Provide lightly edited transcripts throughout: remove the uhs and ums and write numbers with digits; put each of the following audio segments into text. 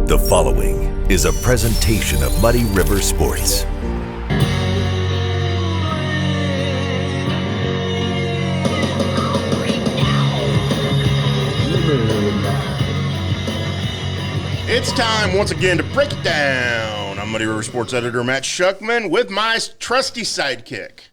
The following is a presentation of Muddy River Sports. It's time once again to break it down. I'm Muddy River Sports editor Matt Shuckman with my trusty sidekick,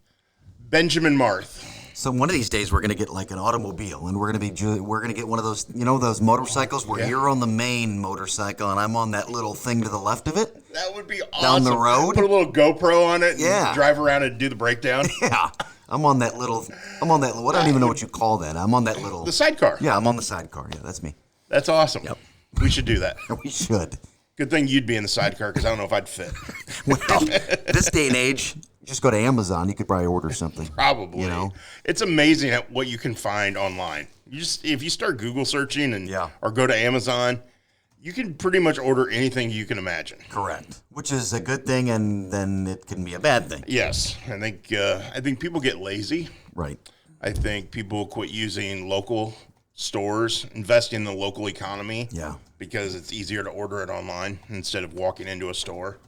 Benjamin Marth. So one of these days we're gonna get like an automobile, and we're gonna get one of those, those motorcycles where you're on the main motorcycle and I'm on that little thing to the left of it. That would be awesome. Down the road. Put a little GoPro on it. Yeah. And drive around and do the breakdown. Yeah, I'm on that little. I don't even know what you call that. I'm on that little. The sidecar. Yeah, I'm on the sidecar. Yeah, that's me. That's awesome. Yep. We should do that. We should. Good thing you'd be in the sidecar because I don't know if I'd fit. Well, this day and age, just go to Amazon. You could probably order something. Probably. It's amazing at what you can find online. If you start Google searching or go to Amazon, you can pretty much order anything you can imagine. Correct. Which is a good thing, and then it can be a bad thing. Yes, I think people get lazy. Right. I think people quit using local stores, invest in the local economy. Yeah. Because it's easier to order it online instead of walking into a store.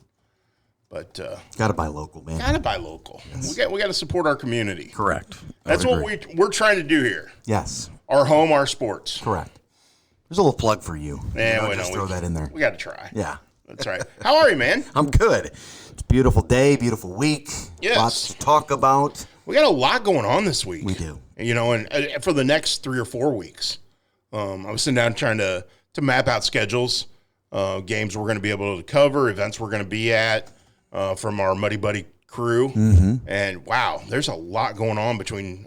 But gotta buy local, man. Gotta buy local. Yes. We got to support our community. Correct. That's what we're trying to do here. Yes. Our home, our sports. Correct. There's a little plug for you. Just throw that in there. We got to try. Yeah. That's right. How are you, man? I'm good. It's a beautiful day, beautiful week. Yes. Lots to talk about. We got a lot going on this week. We do. And for the next 3 or 4 weeks, I was sitting down trying to map out schedules, games we're going to be able to cover, events we're going to be at from our Muddy Buddy crew. Mm-hmm. And, wow, there's a lot going on between,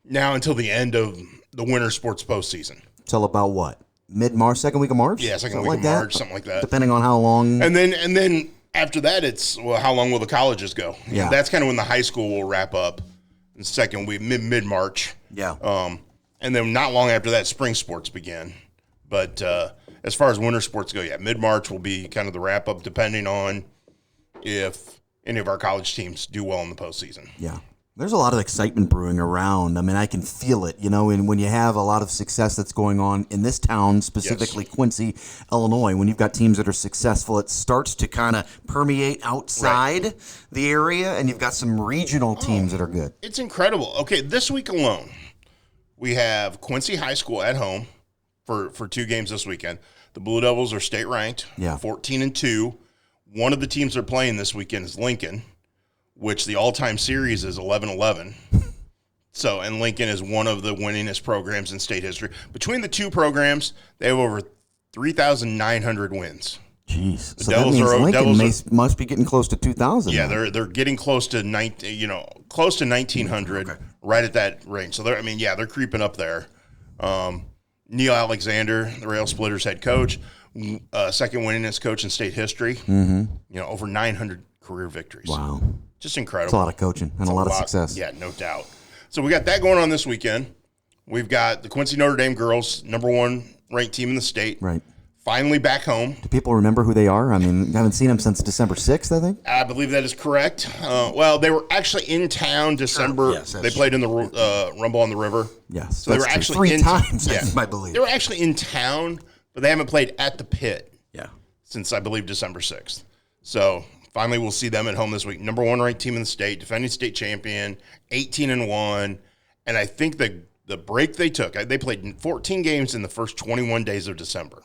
now until the end of the winter sports postseason. Till about what? Mid-March, second week of March? Yeah, second week of March, something like that. Depending on how long. And then after that, it's, how long will the colleges go? Yeah. That's kind of when the high school will wrap up in the second week, mid-March. Yeah. And then not long after that, spring sports begin. But as far as winter sports go, mid-March will be kind of the wrap-up, depending on if any of our college teams do well in the postseason. Yeah. There's a lot of excitement brewing around. I can feel it, and when you have a lot of success that's going on in this town, specifically Quincy, Illinois, when you've got teams that are successful, it starts to kind of permeate outside the area, and you've got some regional teams that are good. It's incredible. Okay, this week alone, we have Quincy High School at home for 2 games this weekend. The Blue Devils are state ranked, 14-2. One of the teams they're playing this weekend is Lincoln, which the all-time series is 11-11. So, and Lincoln is one of the winningest programs in state history. Between the two programs, they have over 3,900 wins. Jeez. So that means Lincoln must be getting close to 2,000. Yeah, they're getting close to close to 1,900, right at that range. So they're creeping up there. Neil Alexander, the Rail Splitters head coach, second winningest coach in state history. Mm-hmm. Over 900 career victories. Wow. Just incredible. It's a lot of coaching and a lot of success. Yeah, no doubt. So we got that going on this weekend. We've got the Quincy Notre Dame girls, number 1 ranked team in the state. Right. Finally back home. Do people remember who they are? I haven't seen them since December 6th, I think. I believe that is correct. They were actually in town December. Yes, they played in the Rumble on the River. Yes, so they were actually 3 times, I believe. They were actually in town, but they haven't played at the Pit. Yeah. Since, I believe, December 6th. So finally we'll see them at home this week. Number 1 ranked team in the state, defending state champion, 18-1. And I think the break they took, they played 14 games in the first 21 days of December.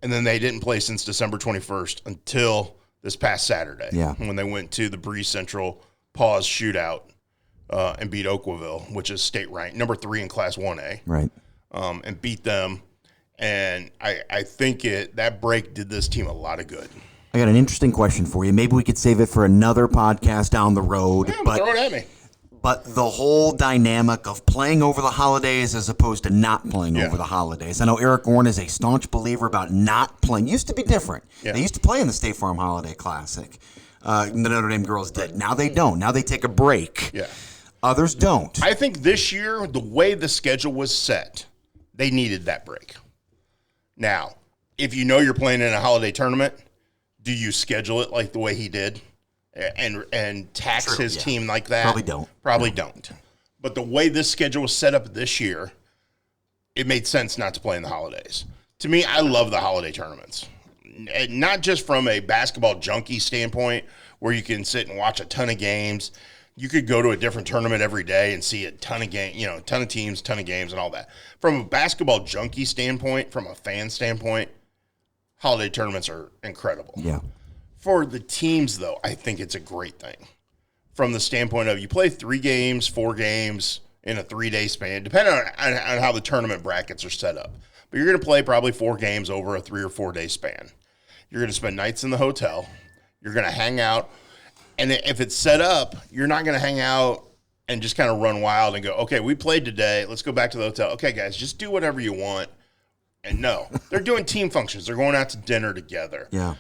And then they didn't play since December 21st until this past Saturday. Yeah. When they went to the Breeze Central Pause Shootout and beat Oakville, which is state ranked, number 3 in Class 1A. Right. And beat them. And I think that break did this team a lot of good. I got an interesting question for you. Maybe we could save it for another podcast down the road. Yeah, throw it at me. But the whole dynamic of playing over the holidays as opposed to not playing over the holidays. I know Eric Warren is a staunch believer about not playing. Used to be different. Yeah. They used to play in the State Farm Holiday Classic. The Notre Dame girls did. Now they don't. Now they take a break. Yeah. Others don't. I think this year, the way the schedule was set, they needed that break. Now, if you're playing in a holiday tournament, do you schedule it like the way he did and tax his team like that? Probably don't. But the way this schedule was set up this year, it made sense not to play in the holidays. To me, I love the holiday tournaments. not just from a basketball junkie standpoint where you can sit and watch a ton of games. You could go to a different tournament every day and see a ton of ton of teams, ton of games and all that. From a basketball junkie standpoint, from a fan standpoint, holiday tournaments are incredible. Yeah. For the teams, though, I think it's a great thing. From the standpoint of you play 3 games, 4 games in a 3-day span, depending on how the tournament brackets are set up. But you're going to play probably 4 games over a 3 or 4 day span. You're going to spend nights in the hotel. You're going to hang out. And if it's set up, you're not going to hang out and just kind of run wild and go, okay, we played today. Let's go back to the hotel. Okay, guys, just do whatever you want. And no, they're doing team functions. They're going out to dinner together. Yeah.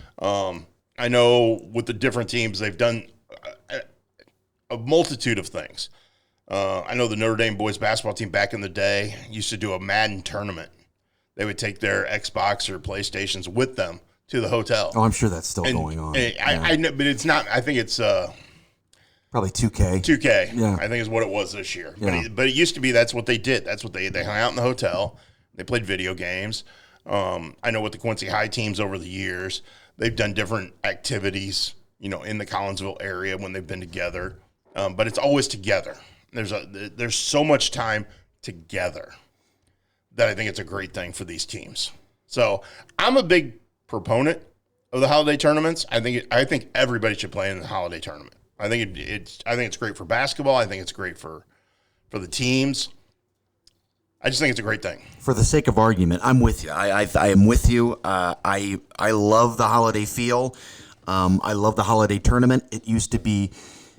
I know with the different teams, they've done a multitude of things. I know the Notre Dame boys basketball team back in the day used to do a Madden tournament. They would take their Xbox or PlayStations with them to the hotel. Oh, I'm sure that's still going on. I know, but it's not. I think it's probably 2K. 2K. Yeah. I think is what it was this year. Yeah. But it used to be that's what they did. That's what they hung out in the hotel. They played video games. I know with the Quincy High teams over the years, they've done different activities, in the Collinsville area when they've been together. But it's always together. There's so much time together that I think it's a great thing for these teams. So I'm a big proponent of the holiday tournaments. I think everybody should play in the holiday tournament. I think it's great for basketball. I think it's great for the teams. I just think it's a great thing. For the sake of argument, I'm with you. I am with you. I love the holiday feel. I love the holiday tournament. It used to be,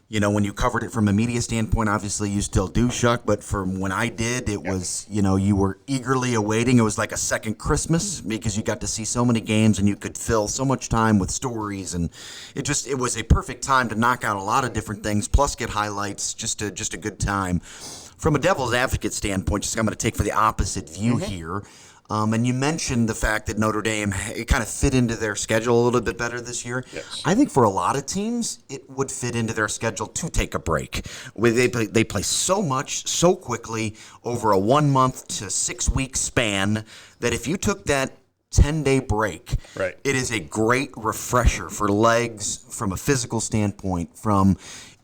when you covered it from a media standpoint, obviously you still do, Shuck, but from when I did, it was, you were eagerly awaiting. It was like a second Christmas because you got to see so many games and you could fill so much time with stories, and it was a perfect time to knock out a lot of different things, plus get highlights, just a good time. From a devil's advocate standpoint, I'm going to take for the opposite view here. And you mentioned the fact that Notre Dame, it kind of fit into their schedule a little bit better this year. Yes. I think for a lot of teams, it would fit into their schedule to take a break. They play so much, so quickly, over a 1-month to 6-week span, that if you took that 10-day break, right, it is a great refresher for legs, from a physical standpoint, from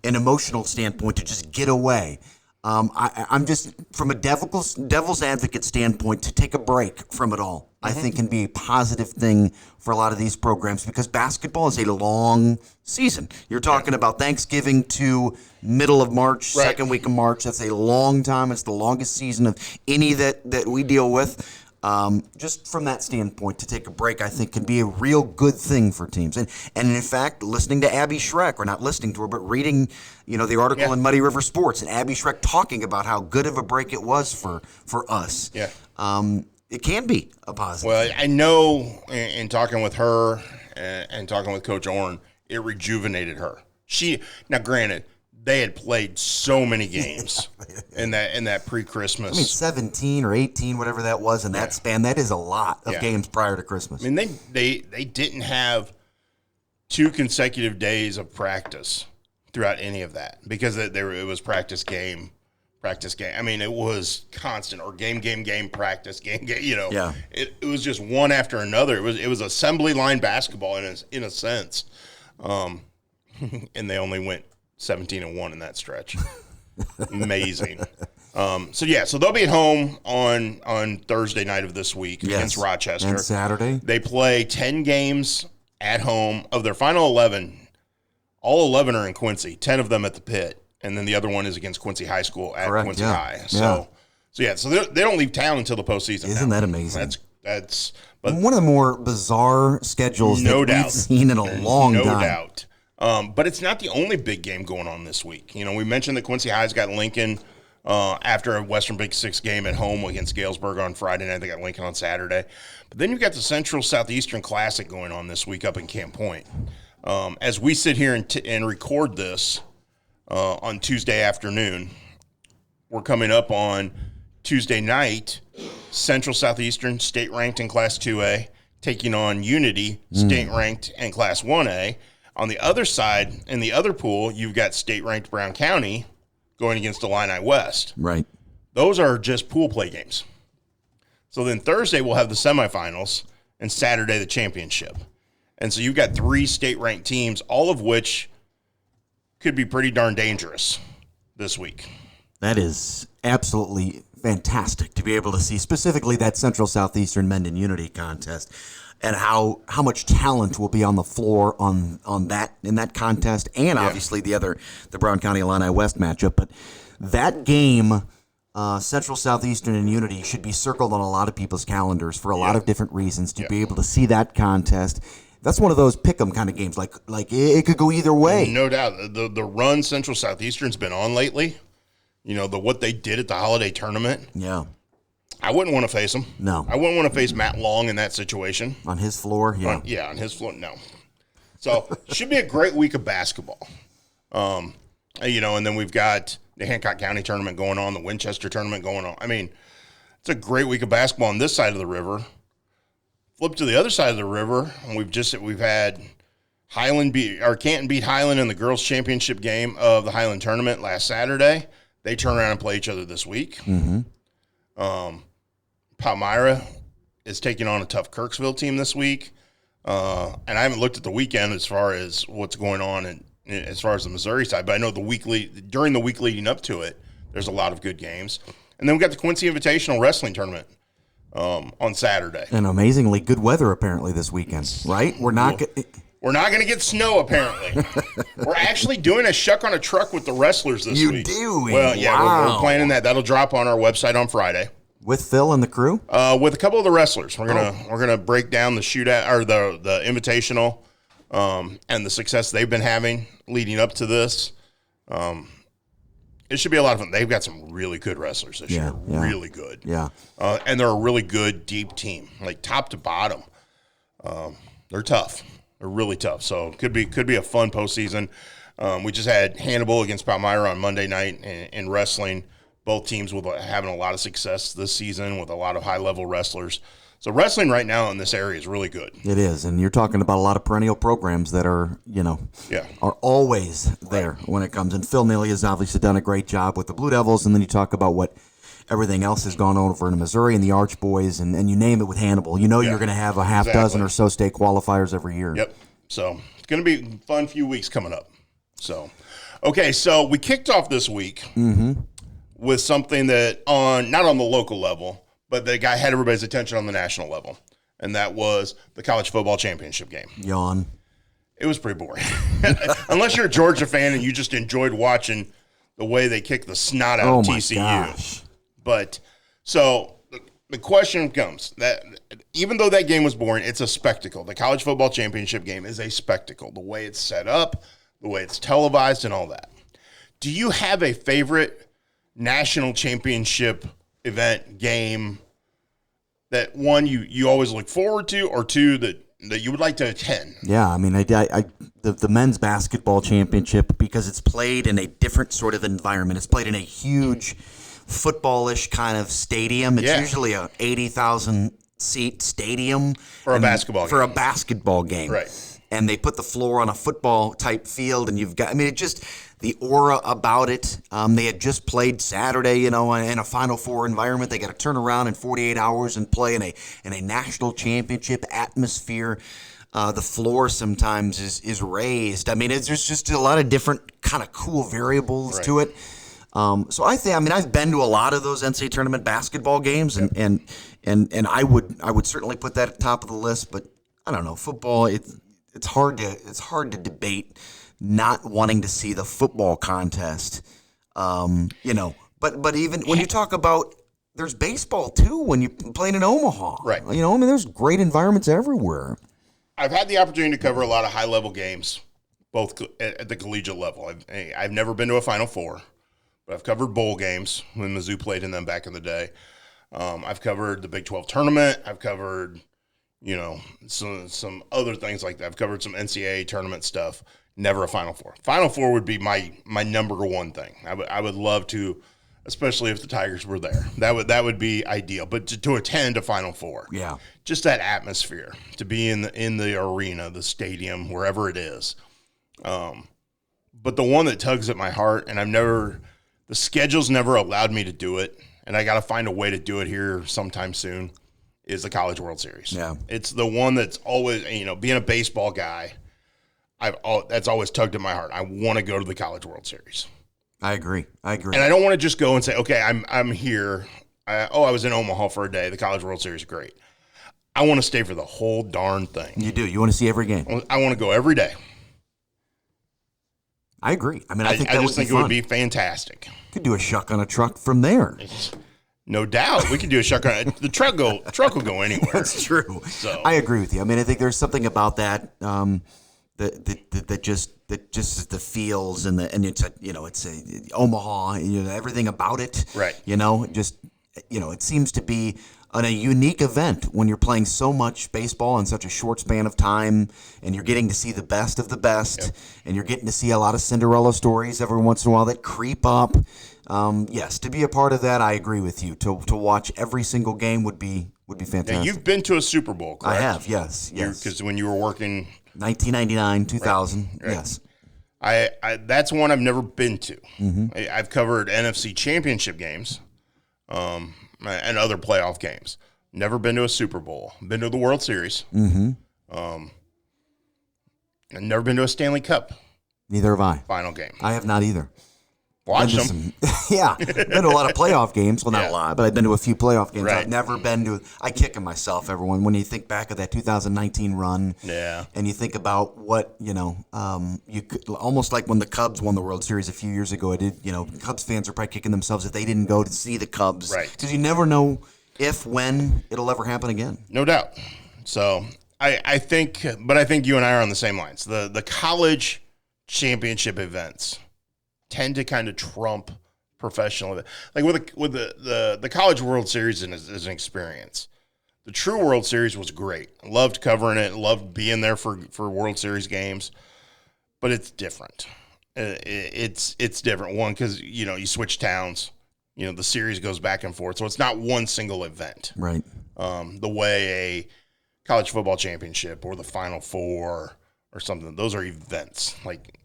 an emotional standpoint, to just get away. I'm just, from a devil's advocate standpoint, to take a break from it all, I think can be a positive thing for a lot of these programs, because basketball is a long season. You're talking about Thanksgiving to middle of March, right, second week of March. That's a long time. It's the longest season of any that we deal with. Just from that standpoint, to take a break, I think, can be a real good thing for teams. And in fact, listening to Abby Schreck, or not listening to her, but reading, the article in Muddy River Sports, and Abby Schreck talking about how good of a break it was for us. Yeah. It can be a positive. Well, I know in talking with her and talking with Coach Orn, it rejuvenated her. Now, granted, they had played so many games in that pre-Christmas. 17 or 18, whatever that was in that span. That is a lot of games prior to Christmas. I mean, they didn't have 2 consecutive days of practice throughout any of that, because it was practice game. I mean, it was constant, or game, practice, game. Yeah. It was just one after another. It was assembly line basketball in a sense, and they only went 17-1 in that stretch. Amazing. So they'll be at home on Thursday night of this week against Rochester. And Saturday. They play 10 games at home. Of their final 11, all 11 are in Quincy, 10 of them at the Pit, and then the other one is against Quincy High School at Quincy High. So they don't leave town until the postseason. Isn't that amazing? That's one of the more bizarre schedules we've seen in a long time. No doubt. But it's not the only big game going on this week. We mentioned that Quincy High's got Lincoln after a Western Big Six game at home against Galesburg on Friday night. They got Lincoln on Saturday. But then you've got the Central Southeastern Classic going on this week up in Camp Point. As we sit here and record this on Tuesday afternoon, we're coming up on Tuesday night, Central Southeastern, state-ranked in Class 2A, taking on Unity, state-ranked in Class 1A. On the other side, in the other pool, you've got state-ranked Brown County going against Illini West. Right. Those are just pool play games. So then Thursday we'll have the semifinals, and Saturday the championship. And so you've got 3 state-ranked teams, all of which could be pretty darn dangerous this week. That is absolutely fantastic to be able to see specifically that Central Southeastern Mendon Unity contest and how much talent will be on the floor on that in that contest, and obviously the Brown County Illini West matchup. But that game, Central Southeastern and Unity, should be circled on a lot of people's calendars for a lot of different reasons to be able to see that contest. That's one of those pick 'em kind of games. Like it could go either way. No doubt. The run Central Southeastern's been on lately, what they did at the holiday tournament. Yeah. I wouldn't want to face them. No. I wouldn't want to face Matt Long in that situation. On his floor, yeah. On his floor, no. So, should be a great week of basketball. And then we've got the Hancock County tournament going on, the Winchester tournament going on. I mean, it's a great week of basketball on this side of the river. Flip to the other side of the river, and we've had Canton beat Highland in the girls' championship game of the Highland tournament last Saturday. They turn around and play each other this week. Mm-hmm. Palmyra is taking on a tough Kirksville team this week. And I haven't looked at the weekend as far as what's going on as far as the Missouri side, but I know during the week leading up to it, there's a lot of good games. And then we got the Quincy Invitational Wrestling Tournament on Saturday. And amazingly good weather apparently this weekend, right? We're not going to get snow, apparently. We're actually doing a Shuck on a Truck with the wrestlers this week. You do? Well, yeah, wow. we're planning that. That'll drop on our website on Friday. With Phil and the crew? With a couple of the wrestlers. We're gonna break down the shootout or the invitational and the success they've been having leading up to this. It should be a lot of fun. They've got some really good wrestlers this year. Really good. Yeah. And they're a really good deep team, like top to bottom. They're tough. They're really tough. So could be a fun postseason. We just had Hannibal against Palmyra on Monday night in wrestling. Both teams with having a lot of success this season with a lot of high-level wrestlers. So wrestling right now in this area is really good. It is, and you're talking about a lot of perennial programs that are, are always there when it comes. And Phil Neely has obviously done a great job with the Blue Devils, and then you talk about what everything else has gone over in Missouri and the Arch Boys, and you name it with Hannibal. You're going to have a half dozen or so state qualifiers every year. Yep. So it's going to be a fun few weeks coming up. So, okay, so we kicked off this week. Mm-hmm. With something that not on the local level, but that had everybody's attention on the national level, and that was the college football championship game. Yawn. It was pretty boring. Unless you're a Georgia fan and you just enjoyed watching the way they kicked the snot out of TCU. Gosh. But so the question comes that even though that game was boring, it's a spectacle. The college football championship game is a spectacle. The way it's set up, the way it's televised, and all that. Do you have a favorite national championship event game that one you always look forward to, or two that you would like to attend? Yeah, I mean, the men's basketball championship, because it's played in a different sort of environment. It's played in a huge footballish kind of stadium. It's usually a 80,000 seat stadium for a basketball game. Right. And they put the floor on a football type field, and it just the aura about it. They had just played Saturday, in a Final Four environment. They got to turn around in 48 hours and play in a national championship atmosphere. The floor sometimes is raised. I mean, there's just a lot of different kind of cool variables to it. So I've been to a lot of those NCAA tournament basketball games, and I would certainly put that at the top of the list. But I don't know, football. It's hard to debate not wanting to see the football contest, But even when you talk about, there's baseball too when you're playing in Omaha, right? There's great environments everywhere. I've had the opportunity to cover a lot of high level games, both at the collegiate level. I've never been to a Final Four, but I've covered bowl games when Mizzou played in them back in the day. I've covered the Big 12 tournament. I've covered some other things like that. I've covered some NCAA tournament stuff. Never a Final Four. Final Four would be my number one thing. I would love to, especially if the Tigers were there. That would be ideal. But to attend a Final Four, just that atmosphere, to be in the arena, the stadium, wherever it is. But the one that tugs at my heart, and the schedule's never allowed me to do it, and I got to find a way to do it here sometime soon, is the College World Series. Yeah. It's the one that's always, being a baseball guy, that's always tugged at my heart. I want to go to the College World Series. I agree. And I don't want to just go and say, okay, I'm here. I was in Omaha for a day. The College World Series is great. I want to stay for the whole darn thing. You do. You want to see every game. I want to go every day. I agree. I mean, I think I just think it would be fantastic. Could do a shuck on a truck from there. No doubt. We could do a shuck on the truck will go anywhere. That's true. So I agree with you. I mean, I think there's something about that that just the feels and it's a Omaha, everything about it. Right. It seems to be a unique event when you're playing so much baseball in such a short span of time, and you're getting to see the best of the best, and you're getting to see a lot of Cinderella stories every once in a while that creep up. Yes, to be a part of that, I agree with you. To watch every single game would be fantastic. Now, you've been to a Super Bowl, correct? I have, yes. Because when you were working 1999, 2000, right. Yes. I that's one I've never been to. Mm-hmm. I've covered NFC Championship games, and other playoff games. Never been to a Super Bowl. Been to the World Series. Mm-hmm. And never been to a Stanley Cup. Neither have I. Final game. I have not either. Watched them. Yeah. Been to a lot of playoff games. Well, not a lot, but I've been to a few playoff games. Right. I've never been to – I kick in myself, everyone, when you think back of that 2019 run. Yeah. And you think about what, you could – almost like when the Cubs won the World Series a few years ago. Cubs fans are probably kicking themselves if they didn't go to see the Cubs. Right. Because you never know if, when it'll ever happen again. No doubt. So I think you and I are on the same lines. The college championship events tend to kind of trump professional events. Like with the College World Series as an experience. The true World Series was great. Loved covering it. Loved being there for World Series games. But it's different. It's different. One, because you switch towns. The series goes back and forth, so it's not one single event. Right. The way a college football championship or the Final Four or something, those are events. Like,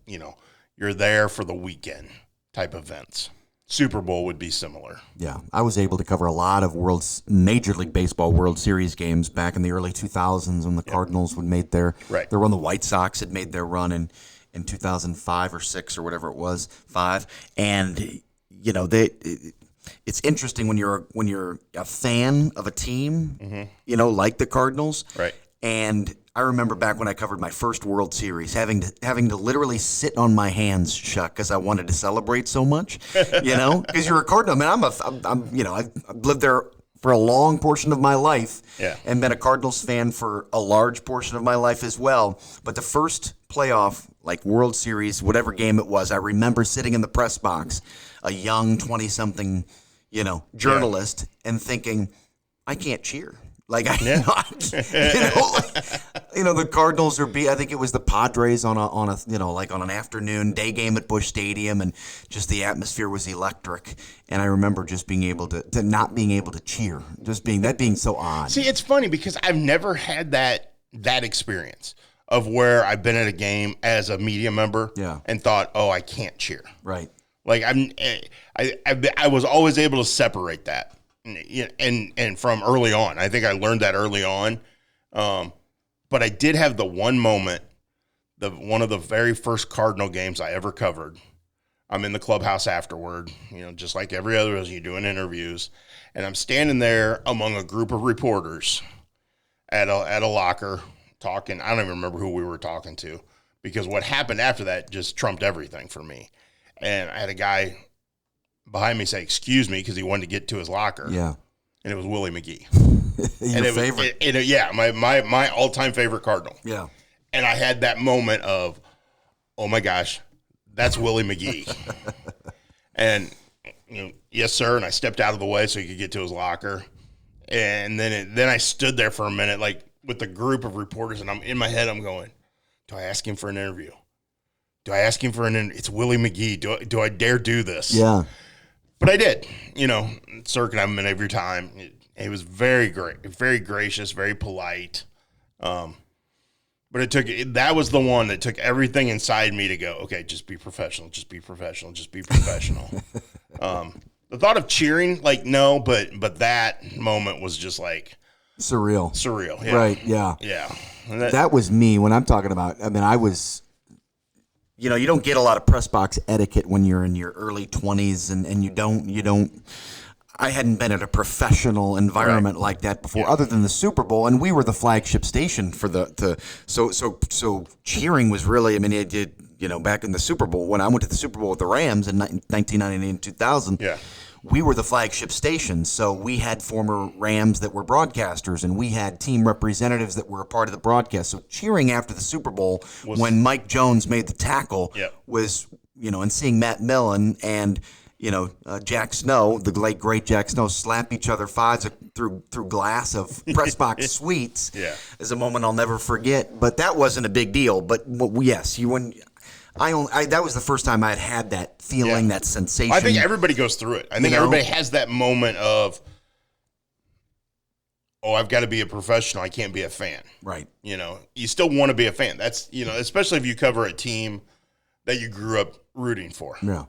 you're there for the weekend type events. Super Bowl would be similar. Yeah, I was able to cover a lot of Major League Baseball World Series games back in the early 2000s when the Cardinals would made their run. The White Sox had made their run in 2005 or 6 or whatever it was, 5. And it's interesting when you're a fan of a team, like the Cardinals, right? And I remember back when I covered my first World Series, having to literally sit on my hands, Chuck, because I wanted to celebrate so much, because you're a Cardinal. I mean, I've lived there for a long portion of my life, and been a Cardinals fan for a large portion of my life as well. But the first playoff, like World Series, whatever game it was, I remember sitting in the press box, a young 20-something, journalist, and thinking, I can't cheer. Like I'm not, the Cardinals I think it was the Padres on an afternoon day game at Busch Stadium, and just the atmosphere was electric. And I remember just being able to not being able to cheer, being so odd. See, it's funny because I've never had that experience of where I've been at a game as a media member, and thought, oh, I can't cheer. Right. Like I was always able to separate that. And from early on, I think I learned that early on. But I did have the one moment, one of the very first Cardinal games I ever covered. I'm in the clubhouse afterward, just like every other as you're doing interviews, and I'm standing there among a group of reporters at a locker talking. I don't even remember who we were talking to, because what happened after that just trumped everything for me. And I had a guy behind me say, excuse me, because he wanted to get to his locker. Yeah. And it was Willie McGee. Your favorite. My all-time favorite Cardinal. Yeah. And I had that moment of, oh my gosh, that's Willie McGee. And, yes, sir. And I stepped out of the way so he could get to his locker. And then I stood there for a minute, like with the group of reporters, and I'm in my head, I'm going, do I ask him for an interview? It's Willie McGee. Do I dare do this? Yeah. But I did, circling him every time. He was very great, very gracious, very polite. But that was the one that took everything inside me to go, okay, just be professional, just be professional, just be professional. The thought of cheering, like, no, but that moment was just like, Surreal. Yeah. Right, yeah. Yeah. That was me when I'm talking about, I mean, I was, you don't get a lot of press box etiquette when you're in your early 20s and you don't, I hadn't been at a professional environment like that before, other than the Super Bowl, and we were the flagship station for so cheering was really, I mean, it did, back in the Super Bowl, when I went to the Super Bowl with the Rams in 1998 and 2000, we were the flagship station, so we had former Rams that were broadcasters, and we had team representatives that were a part of the broadcast. So cheering after the Super Bowl when Mike Jones made the tackle was, and seeing Matt Millen and Jack Snow, the late great Jack Snow, slap each other fives through glass of press box suites is a moment I'll never forget. But that wasn't a big deal. But yes, that was the first time I'd had that feeling, that sensation. I think everybody goes through it. I think everybody has that moment of, I've got to be a professional. I can't be a fan. Right. You still want to be a fan. That's, especially if you cover a team that you grew up rooting for. Yeah.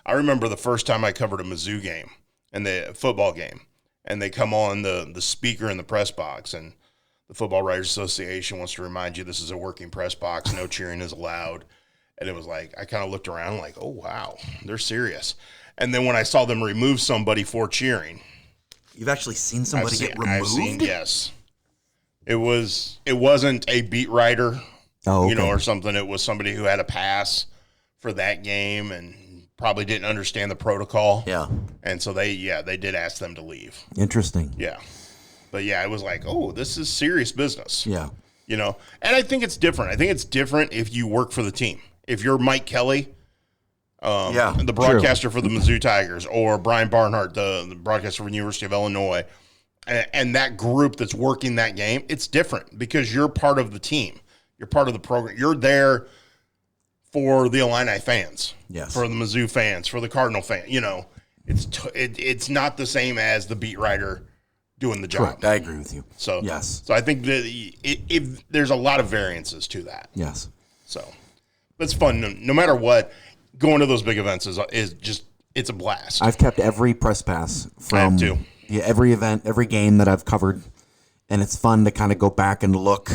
I remember the first time I covered a Mizzou game and the football game, and they come on the speaker in the press box, and the Football Writers Association wants to remind you this is a working press box. No cheering is allowed. And it was like, I kind of looked around like, oh, wow, they're serious. And then when I saw them remove somebody for cheering. You've actually seen somebody get removed? Yes. It wasn't a beat writer, or something. It was somebody who had a pass for that game and probably didn't understand the protocol. Yeah. And so they did ask them to leave. Interesting. Yeah. But yeah, it was like, this is serious business. Yeah. And I think it's different. I think it's different if you work for the team. If you're Mike Kelly, the broadcaster for the Mizzou Tigers, or Brian Barnhart, the broadcaster for the University of Illinois, and that group that's working that game, it's different because you're part of the team. You're part of the program. You're there for the Illini fans, for the Mizzou fans, for the Cardinal fans. It's not the same as the beat writer doing the job. Correct. I agree with you. So yes. So I think that if there's a lot of variances to that. Yes. So it's fun. No matter what, going to those big events is just, it's a blast. I've kept every press pass from every event, every game that I've covered, and it's fun to kind of go back and look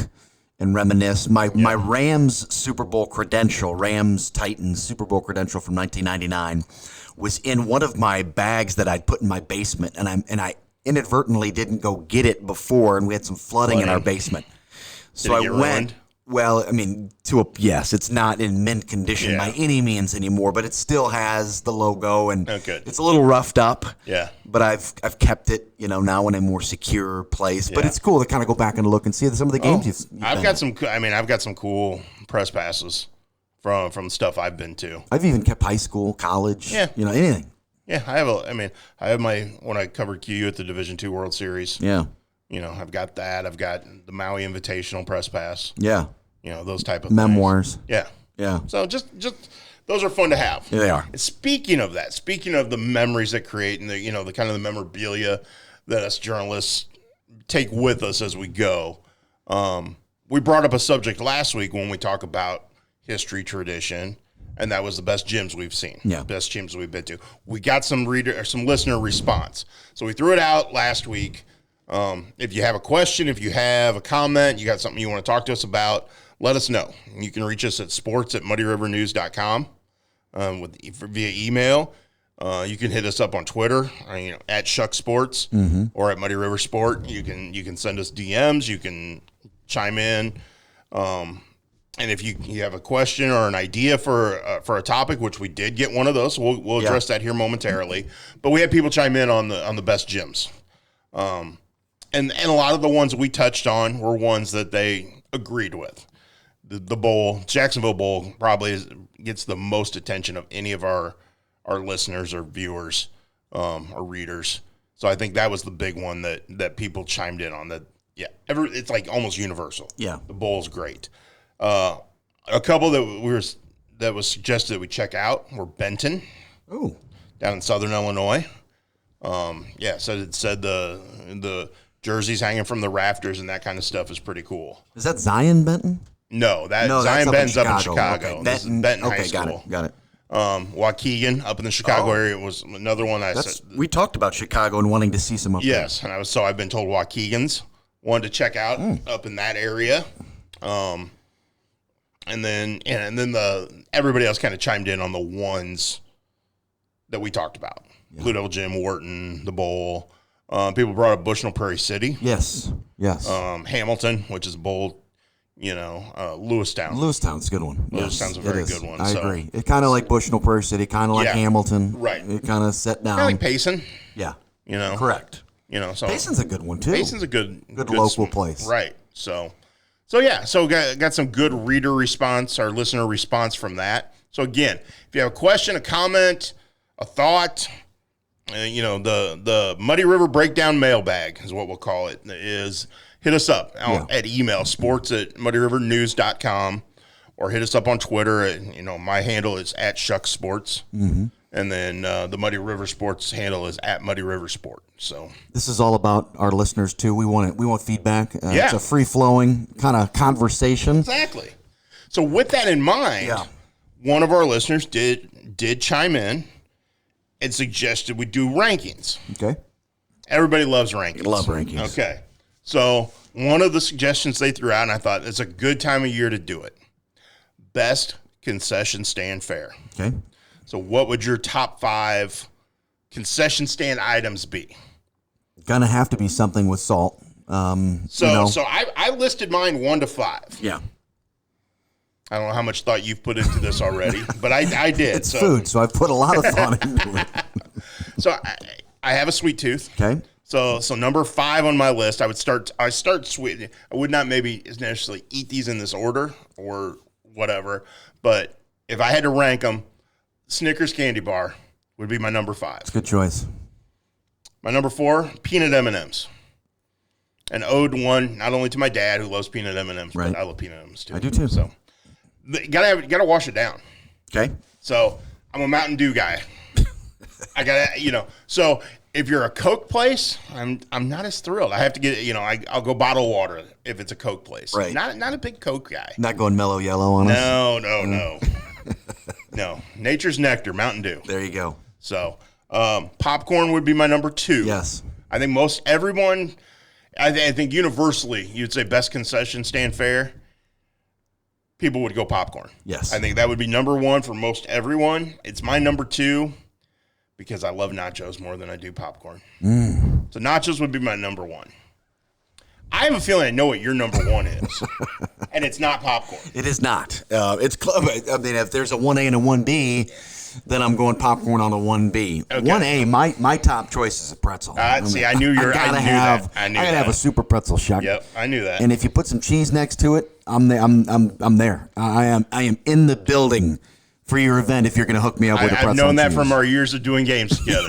and reminisce. My Rams Super Bowl credential, Rams Titans Super Bowl credential from 1999, was in one of my bags that I'd put in my basement, and I inadvertently didn't go get it before, and we had some flooding in our basement. So I went. Ruined? Well, I mean, yes, it's not in mint condition by any means anymore, but it still has the logo, and it's a little roughed up. Yeah. But I've kept it, now in a more secure place. But it's cool to kind of go back and look and see some of the games you've I've got some. I mean, I've got some cool press passes from stuff I've been to. I've even kept high school, college. Yeah. Anything. Yeah, I have my when I covered QU at the Division II World Series. Yeah. I've got that. I've got the Maui Invitational press pass. Yeah. Those type of memoirs. Things. Yeah. Yeah. So just those are fun to have. Yeah, they are. And speaking of that, speaking of the memories that create and the the kind of the memorabilia that us journalists take with us as we go. We brought up a subject last week when we talk about history, tradition, and that was the best gyms we've seen. Yeah. Best gyms we've been to. We got some listener response. So we threw it out last week. If you have a question, if you have a comment, you got something you want to talk to us about, let us know. You can reach us at sports@muddyrivernews.com via email. You can hit us up on Twitter, at Shuck Sports or at Muddy River Sport. You can send us DMs. You can chime in. And if you have a question or an idea for a topic, which we did get one of those, we'll address that here momentarily. But we had people chime in on the best gyms. And a lot of the ones we touched on were ones that they agreed with. The bowl, Jacksonville Bowl, probably gets the most attention of any of our listeners or viewers or readers. So I think that was the big one that people chimed in on. It's like almost universal. Yeah, the bowl's great. A couple that was suggested that we check out were Benton, down in Southern Illinois. So it said the jerseys hanging from the rafters and that kind of stuff is pretty cool. Is that Zion Benton? No, Zion Benton's up in Chicago. Okay. Benton High School. Got it. Waukegan up in the Chicago area was another one. We talked about Chicago and wanting to see some up there. Yes, and I've been told Waukegans wanted to check out up in that area. And then everybody else kind of chimed in on the ones that we talked about. Yeah. Blue Devil Gym, Wharton, the Bowl. People brought up Bushnell Prairie City. Yes. Hamilton, which is a bowl. Lewistown. Lewistown's a good one. Lewistown's a very good one. I agree. It's kind of like Bushnell Prairie City, kind of like Hamilton. Right. It kind of set down. Kind of like Payson. Yeah. Correct. So Payson's a good one too. Payson's a good local place. Right. So got some good reader response, or listener response from that. So again, if you have a question, a comment, a thought, the Muddy River Breakdown mailbag is what we'll call it, is hit us up at email, sports@muddyrivernews.com, or hit us up on Twitter. My handle is @ShuckSports. Mm-hmm. And then the Muddy River Sports handle is @MuddyRiverSport. So this is all about our listeners too. We want feedback. It's a free flowing kind of conversation. Exactly. So with that in mind, one of our listeners did chime in and suggested we do rankings. Okay. Everybody loves rankings. Love rankings. Okay. So one of the suggestions they threw out, and I thought it's a good time of year to do it. Best concession stand fare. Okay. So what would your top 5 concession stand items be? Gonna have to be something with salt. So I listed mine 1 to 5. Yeah. I don't know how much thought you've put into this already, but I did. It's food, so I've put a lot of thought into it. So I have a sweet tooth. Okay. So number 5 on my list, I start sweet. I would not maybe necessarily eat these in this order or whatever, but if I had to rank them, Snickers candy bar would be my number 5. It's a good choice. My number 4, peanut M&Ms. An ode one not only to my dad who loves peanut M&Ms, but I love peanut M&Ms too. I do too. So gotta wash it down. Okay. So I'm a Mountain Dew guy. I gotta So if you're a Coke place, I'm not as thrilled. I have to get I'll go bottled water if it's a Coke place. Right. Not a big Coke guy. Not going mellow yellow on us. No. No, Nature's Nectar, Mountain Dew. There you go. So, popcorn would be my number 2. Yes. I think I think universally, you'd say best concession stand fare, people would go popcorn. Yes. I think that would be number 1 for most everyone. It's my number 2 because I love nachos more than I do popcorn. So nachos would be my number 1. I have a feeling I know what your number 1 is, and it's not popcorn. It is not. It's club. I mean, if there's a 1A and a 1B, then I'm going popcorn on a 1B. Okay. 1A, my top choice is a pretzel. See, I knew you were. I gotta have a super pretzel Shuck. Yep, I knew that. And if you put some cheese next to it, I'm there. I'm there. I am in the building for your event if you're going to hook me up with a pretzel. I've known that from our years of doing games together.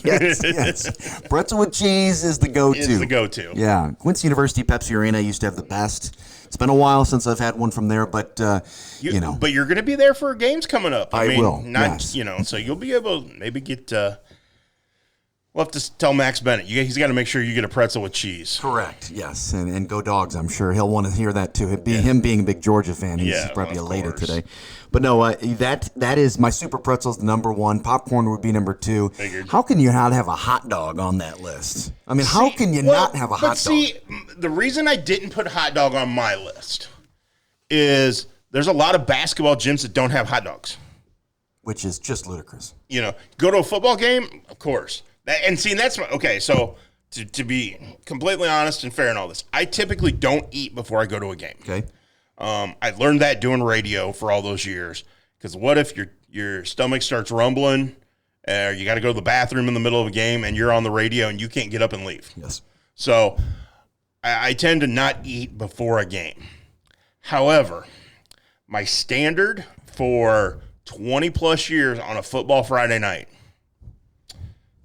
Yes. Pretzel with cheese is the go-to. It's the go-to. Yeah. Quincy University Pepsi Arena used to have the best. It's been a while since I've had one from there, but, But you're going to be there for games coming up. I will. Not, yes. So you'll be able to maybe get... We'll have to tell Max Bennett. He's got to make sure you get a pretzel with cheese. Correct. Yes, and go Dogs. I'm sure he'll want to hear that too. Him being a big Georgia fan, he's probably elated today. But no, that is my super pretzel's the number 1. Popcorn would be number 2. Figured. How can you not have a hot dog on that list? I mean, how can you not have a hot dog? See, the reason I didn't put hot dog on my list is there's a lot of basketball gyms that don't have hot dogs, which is just ludicrous. Go to a football game, of course. And see, that's okay. So to be completely honest and fair in all this, I typically don't eat before I go to a game. Okay. I learned that doing radio for all those years. Because what if your stomach starts rumbling, you got to go to the bathroom in the middle of a game, and you're on the radio and you can't get up and leave? Yes. So I tend to not eat before a game. However, my standard for 20 plus years on a football Friday night,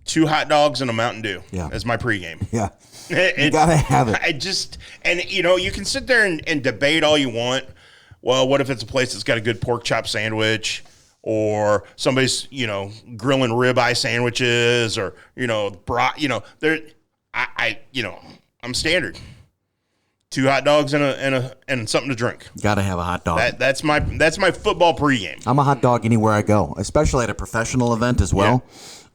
2 hot dogs and a Mountain Dew as my pregame. Yeah. You got to have it. You can sit there and debate all you want. Well, what if it's a place that's got a good pork chop sandwich, or somebody's, grilling ribeye sandwiches, or, I'm standard. 2 hot dogs and something to drink. Got to have a hot dog. That's my football pregame. I'm a hot dog anywhere I go, especially at a professional event as well.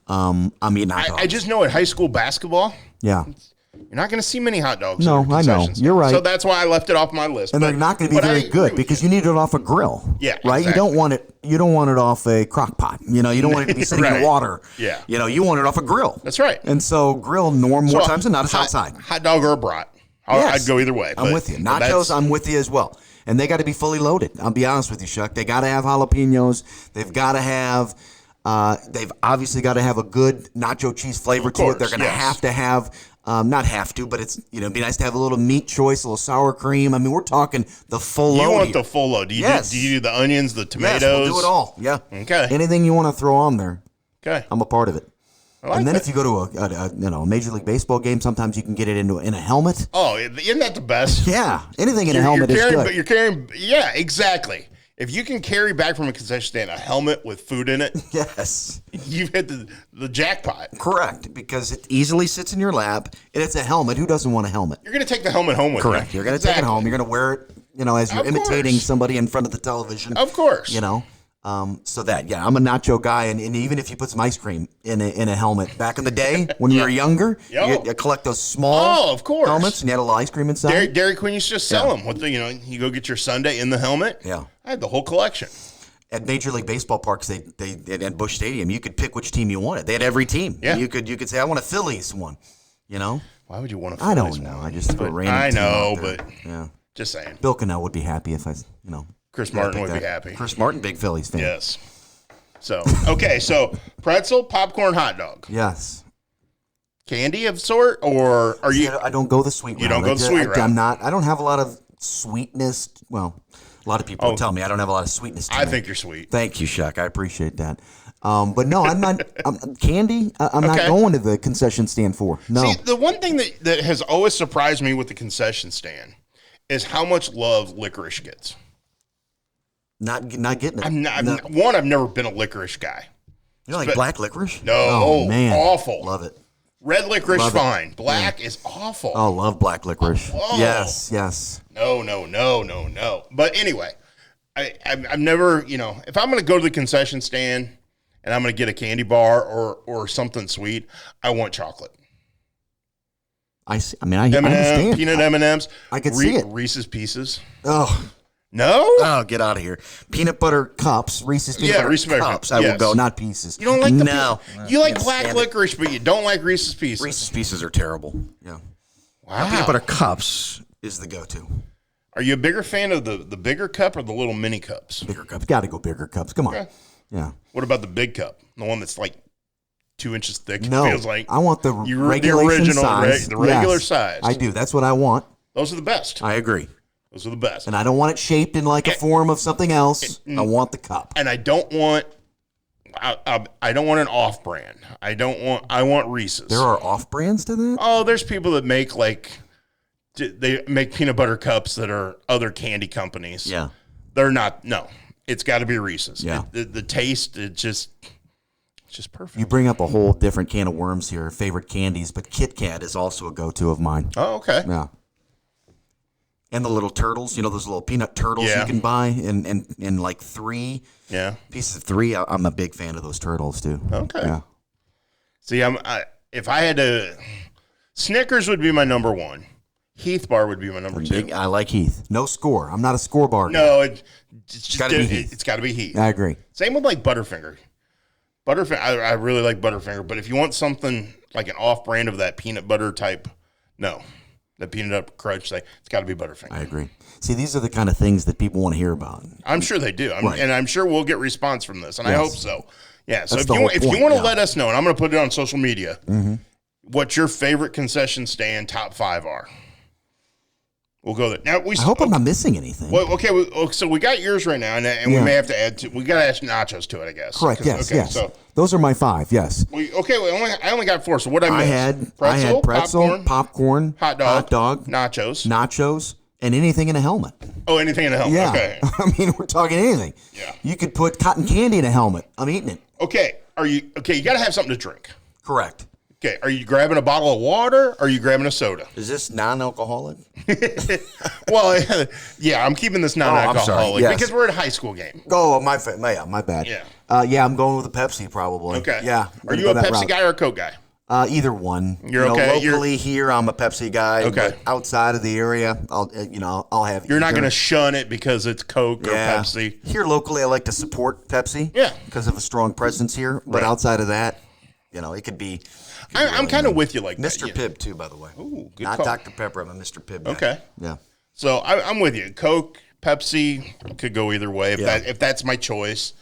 I'm eating hot dogs. I just know at high school basketball, yeah. you're not going to see many hot dogs. No, at the I know. concession stand. You're right. So that's why I left it off my list. And they're not going to be very good because you need it off a grill. Yeah, right. exactly. You don't want it. You don't want it off a crock pot. You don't want it to be sitting in Right. the water. Yeah. You want it off a grill. That's right. And so grill more times than not is outside. Hot dog or a brat. Yes. I'd go either way. I'm with you. Nachos, I'm with you as well. And they got to be fully loaded. I'll be honest with you, Shuck. They got to have jalapenos. They've got to have. They've obviously got to have a good nacho cheese flavor to it. They're going to have. Not have to, but it's it'd be nice to have a little meat choice, a little sour cream. I mean, we're talking the full load. You want here. the full load? Do you do the onions, the tomatoes? Yes, we'll do it all. Yeah. Okay. Anything you want to throw on there, Okay. I'm a part of it. Like and then that. if you go to a Major League Baseball game, sometimes you can get it in a helmet. Oh, isn't that the best? Yeah, anything in a helmet you're is carrying, good. But you're carrying, yeah, exactly. If you can carry back from a concession stand a helmet with food in it, Yes. you've hit the jackpot. Correct, because it easily sits in your lap, and it's a helmet. Who doesn't want a helmet? You're going to take the helmet home with you. Correct. You're going to take it home. You're going to wear it, as you're Of imitating course. somebody in front of the television. Of course. So that, I'm a nacho guy, and even if you put some ice cream in a helmet, back in the day when you were younger, you collect those small of course. helmets, and you had a little ice cream inside. Dairy Queen used to just sell them. With you go get your sundae in the helmet. Yeah. I had the whole collection. At Major League Baseball parks, they at Busch Stadium, you could pick which team you wanted. They had every team. Yeah. You could say, I want a Phillies one. Why would you want to? I don't know. I just throw a random I team know, out there. but Yeah. just saying. Bill Cannell would be happy if Chris yeah, Martin pick would be that. happy. Chris Martin, big Phillies fan. Yes. So so pretzel, popcorn, hot dog, Yes. candy of sort, or are you? I don't go the sweet route. You don't go the sweet route. I'm not. I don't have a lot of sweetness. Well, a lot of people tell me I don't have a lot of sweetness to I me. think you're sweet. Thank you, Shuck. I appreciate that. But no, I'm not. Candy, I'm not going to the concession stand for. No. See, the one thing that has always surprised me with the concession stand is how much love licorice gets. Not getting it. I've never been a licorice guy. You don't like black licorice? No, Oh, man. awful. Love it. Red licorice, Love it. fine. Black is awful. Oh, love black licorice. Oh. Yes. No. But anyway, I've never, if I'm going to go to the concession stand and I'm going to get a candy bar or something sweet, I want chocolate. I see. I mean, I understand. Peanut M&Ms. I could see it. Reese's Pieces. Oh. No? Oh, get out of here. Peanut butter cups, Reese's peanut butter Reese's cups. Peanut- I will yes. go, not pieces. You don't like the No. You like Can't black stand it. licorice, but you don't like Reese's Pieces. Reese's Pieces are terrible. Yeah. Wow. Peanut butter cups is the go-to. Are you a bigger fan of the bigger cup or the little mini cups? Bigger cups. Got to go bigger cups. Come on. Okay. Yeah. What about the big cup? The one that's like 2 inches thick? No. It feels like I want the the regulation original, size. the regular Yes, size. I do. That's what I want. Those are the best. I agree. Those are the best. And I don't want it shaped in like a form of something else. I want the cup. And I don't want. I don't want an off-brand. I want Reese's. There are off-brands to that? Oh, there's people that make they make peanut butter cups that are other candy companies. Yeah. They're not. No, it's got to be Reese's. Yeah. The taste, it's just perfect. You bring up a whole different can of worms here, favorite candies, but Kit Kat is also a go-to of mine. Oh, okay. Yeah. And the little turtles, those little peanut turtles Yeah. you can buy in like 3 Yeah. pieces of 3. I'm a big fan of those turtles too. Okay. Yeah. See, if I had to, Snickers would be my number 1. Heath Bar would be my number 2. I like Heath. No score. I'm not a score bar guy. No, it's just gotta be Heath. It's got to be Heath. I agree. Same with Butterfinger. Butterfinger, I really like Butterfinger, but if you want something like an off-brand of that peanut butter type, no, the peanut butter crunch thing, it's got to be Butterfinger. I agree. See, these are the kind of things that people want to hear about. I'm sure they do, Right. and I'm sure we'll get response from this, and I Yes. hope so. Yeah. So That's if the you whole if you point, want to yeah. let us know, and I'm going to put it on social media, what your favorite concession stand top 5 are. We'll go there. Now I hope I'm not missing anything. Well, okay, so we got yours right now, and Yeah. we may have to add we got to add nachos to it, I guess. Correct. 'Cause- Yes. okay, Yes. So Those are my 5. Yes. I only got 4. So what I I missed? had pretzel, popcorn, hot dog, nachos. nachos, and anything in a helmet. Oh, anything in a helmet. Yeah. Okay. I mean, we're talking anything. Yeah. You could put cotton candy in a helmet. I'm eating it. Okay. You got to have something to drink. Correct. Okay, are you grabbing a bottle of water or are you grabbing a soda? Is this non-alcoholic? Well, yeah, I'm keeping this non-alcoholic Yes. because we're at a high school game. Oh, my bad. Yeah. I'm going with a Pepsi probably. Okay. Yeah. Are you a Pepsi guy or a Coke guy? Either one. You're okay. Locally here, I'm a Pepsi guy. Okay. But outside of the area, I'll have. You're not either. going to shun it because it's Coke or Pepsi. Here locally, I like to support Pepsi. Yeah. Because of a strong presence here. But outside of that, it could be. I'm kind of with you like Mr. that. Pibb too, by the way. Ooh, good Not call. Dr. Pepper. I'm a Mr. Pibb guy. Okay. Yeah. So I'm with you. Coke, Pepsi could go either way if that's my choice.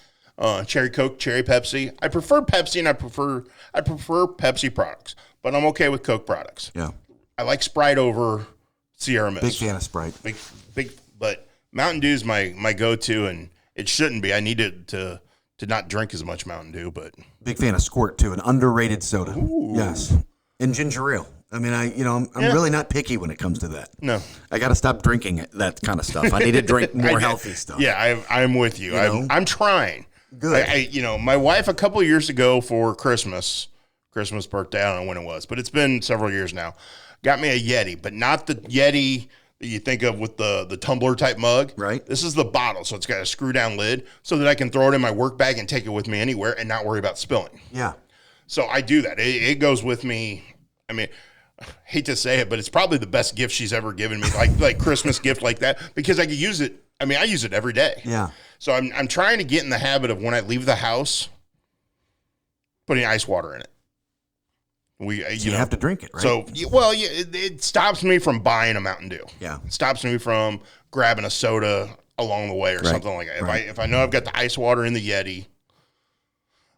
Cherry Coke, cherry Pepsi. I prefer Pepsi and I prefer Pepsi products, but I'm okay with Coke products. Yeah. I like Sprite over Sierra Mist. Big fan of Sprite. Big, but Mountain Dew is my go-to, and it shouldn't be. I need to not drink as much Mountain Dew, but Big fan of Squirt too, an underrated soda. Ooh. Yes. And ginger ale. I mean, I'm really not picky when it comes to that. no. I got to stop drinking that kind of stuff. I need to drink more healthy stuff. Yeah, I'm with you. I'm trying. Good. My wife a couple of years ago for Christmas birthday, I don't know when it was, but it's been several years now, got me a Yeti, but not the Yeti that you think of with the tumbler type mug. Right. This is the bottle, so it's got a screw down lid so that I can throw it in my work bag and take it with me anywhere and not worry about spilling. Yeah. So I do that. It goes with me. I mean, I hate to say it, but it's probably the best gift she's ever given me, like Christmas gift like that, because I could use it. I mean, I use it every day. Yeah. So I'm trying to get in the habit of when I leave the house, putting ice water in it. You have to drink it, right? So, it stops me from buying a Mountain Dew. Yeah. It stops me from grabbing a soda along the way or something like that. If I know I've got the ice water in the Yeti,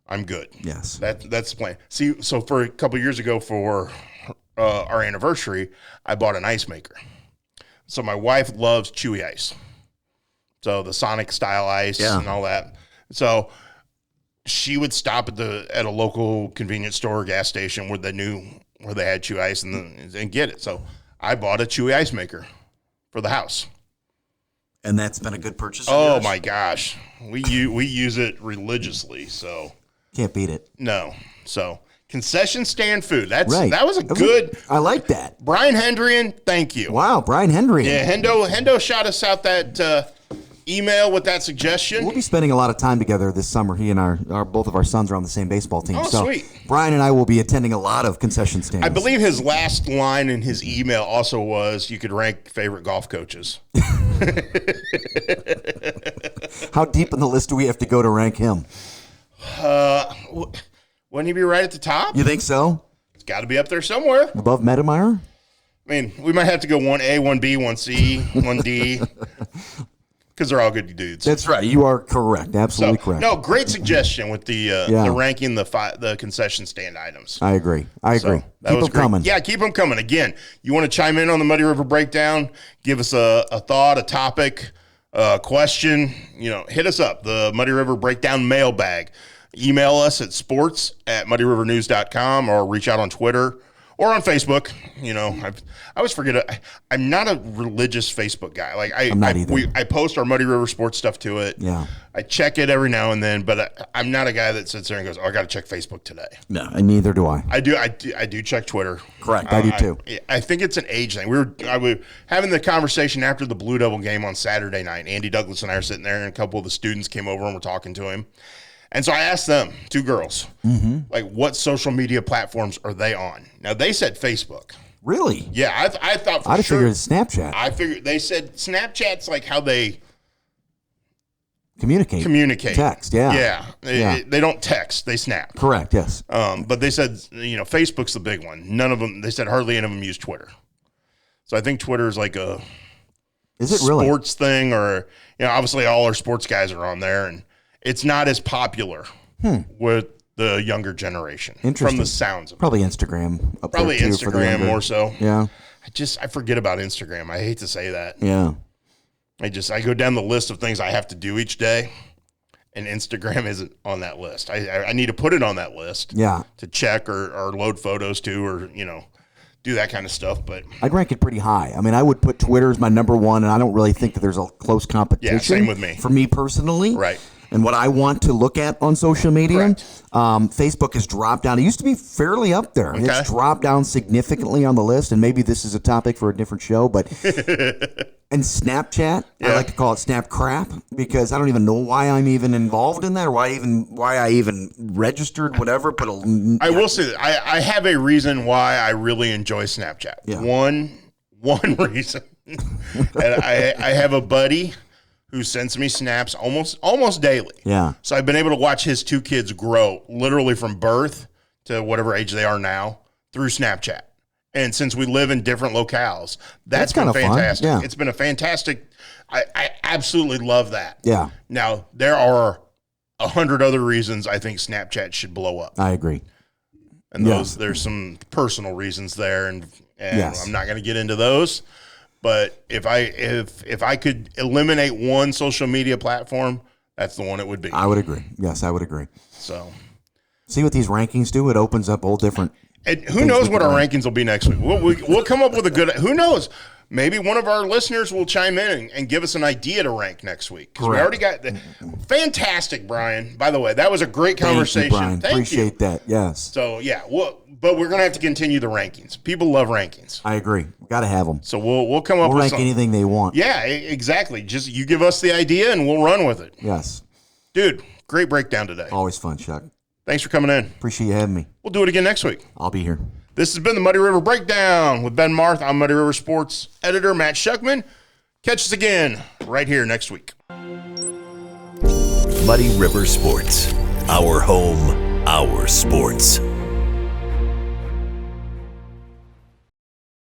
I'm good. Yes. That's the plan. See, so for a couple of years ago for our anniversary, I bought an ice maker. So my wife loves chewy ice. So the Sonic style ice and all that. So she would stop at a local convenience store or gas station where they had chewy ice and get it. So I bought a chewy ice maker for the house. And that's been a good purchase. Oh my gosh, we use it religiously. So can't beat it. No. So concession stand food. That was a That was good. I like that. Brian Hendrian, thank you. Wow, Brian Hendry. Yeah, Hendo shot us out that email with that suggestion. We'll be spending a lot of time together this summer. He and our both of our sons are on the same baseball team. Oh, so sweet. Brian and I will be attending a lot of concession stands. I believe his last line in his email also was, "You could rank favorite golf coaches." How deep in the list do we have to go to rank him? Wouldn't he be right at the top? You think so? It's got to be up there somewhere. Above Medemeyer? I mean, we might have to go 1A, 1B, 1C, 1D, because they're all good dudes. That's right. You are correct. Absolutely correct. No, great suggestion with the ranking the concession stand items. I agree. I agree. That Keep was them great. coming. Yeah, keep them coming. Again, you want to chime in on the Muddy River Breakdown, give us a thought, a topic, a question, hit us up, the Muddy River Breakdown mailbag. Email us at sports@muddyrivernews.com or reach out on Twitter or on Facebook. I always forget. I'm not a religious Facebook guy. Like I'm not either. I post our Muddy River sports stuff to it. Yeah. I check it every now and then, but I'm not a guy that sits there and goes, "Oh, I got to check Facebook today." No, and neither do I. I do check Twitter. Correct. I do too. I think it's an age thing. I were having the conversation after the Blue Devil game on Saturday night. Andy Douglas and I are sitting there, and a couple of the students came over and were talking to him. And so I asked them, two girls, like, what social media platforms are they on? Now, they said Facebook. Really? Yeah, I thought for I'd have sure. figured it's Snapchat. I figured they said Snapchat's like how they communicate. Text, yeah. Yeah. They don't text, they snap. Correct, yes. But they said, Facebook's the big one. None of them, they said hardly any of them use Twitter. So I think Twitter is like a sports thing, or, obviously all our sports guys are on there, and it's not as popular with the younger generation. From the sounds of it. Probably Instagram up Probably there too, for the Instagram younger. more so. Yeah. I forget about Instagram. I hate to say that. Yeah. I go down the list of things I have to do each day, and Instagram isn't on that list. I need to put it on that list. Yeah. To check or load photos to, or, do that kind of stuff. But I'd rank it pretty high. I mean, I would put Twitter as my number one, and I don't really think that there's a close competition. Yeah, same with me. For me personally. Right. and what I want to look at on social media. Correct. Facebook has dropped down. It used to be fairly up there. Okay. It's dropped down significantly on the list, and maybe this is a topic for a different show, but and Snapchat, Yeah. I like to call it Snap Crap, because I don't even know why I'm even involved in that, or why I even registered, whatever. But I will say that I have a reason why I really enjoy Snapchat. Yeah. One reason. And I have a buddy who sends me snaps almost daily. Yeah. So I've been able to watch his 2 kids grow literally from birth to whatever age they are now through Snapchat. And since we live in different locales, that's been kinda fun, fantastic. yeah. It's been a fantastic. I absolutely love that. Yeah, Now there are 100 other reasons I think Snapchat should blow up. I agree. And Yeah. there's some personal reasons there, and Yes. I'm not going to get into those. But if I could eliminate one social media platform, that's the one it would be. I would agree. Yes, I would agree. So, See what these rankings do? It opens up all different. and who knows what our rankings will be next week? We'll come up with a good. Who knows? Maybe one of our listeners will chime in and give us an idea to rank next week. Because we already got fantastic, Brian. By the way, that was a great conversation. Thank you, Brian. Thank Appreciate you. that. Yes, So yeah, but we're gonna have to continue the rankings. People love rankings, I agree. Got to have them. so we'll come up We'll with rank something. anything they want. Yeah, exactly. Just you give us the idea and we'll run with it. Yes, Dude, great breakdown today. always fun, Chuck. Thanks for coming in. Appreciate you having me. We'll do it again next week. I'll be here. This has been the Muddy River Breakdown with Ben Marth. I'm Muddy River Sports editor Matt Shuckman. Catch us again right here next week. Muddy River Sports. Our home, our sports.